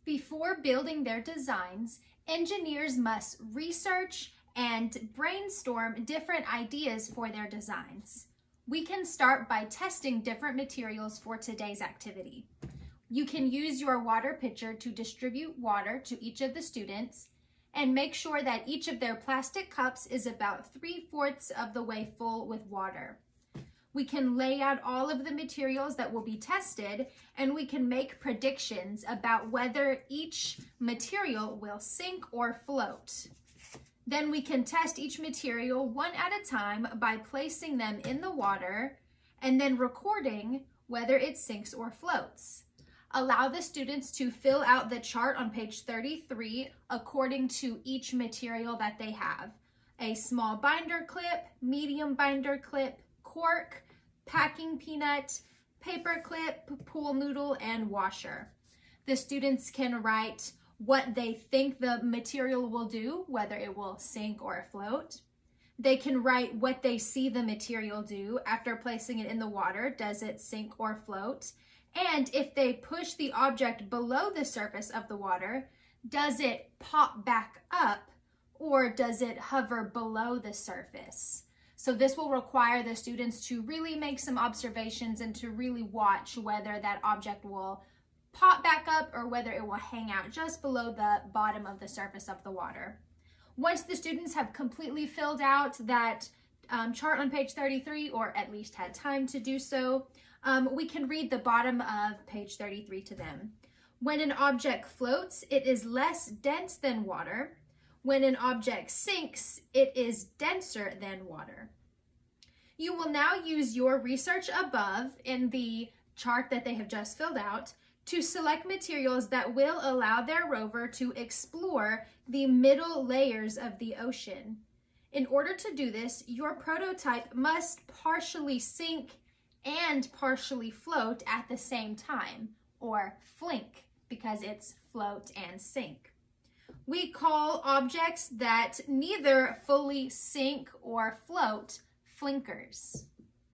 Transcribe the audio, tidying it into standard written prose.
Before building their designs, engineers must research and brainstorm different ideas for their designs. We can start by testing different materials for today's activity. You can use your water pitcher to distribute water to each of the students and make sure that each of their plastic cups is about 3/4 of the way full with water. We can lay out all of the materials that will be tested, and we can make predictions about whether each material will sink or float. Then we can test each material one at a time by placing them in the water and then recording whether it sinks or floats. Allow the students to fill out the chart on page 33 according to each material that they have. A small binder clip, medium binder clip, cork, packing peanut, paper clip, pool noodle, and washer. The students can write what they think the material will do, whether it will sink or float. They can write what they see the material do after placing it in the water. Does it sink or float? And if they push the object below the surface of the water, does it pop back up or does it hover below the surface? So this will require the students to really make some observations and to really watch whether that object will pop back up or whether it will hang out just below the bottom of the surface of the water. Once the students have completely filled out that chart on page 33, or at least had time to do so, we can read the bottom of page 33 to them. When an object floats, it is less dense than water. When an object sinks, it is denser than water. You will now use your research above in the chart that they have just filled out to select materials that will allow their rover to explore the middle layers of the ocean. In order to do this, your prototype must partially sink and partially float at the same time, or flink, because it's float and sink. We call objects that neither fully sink or float flinkers.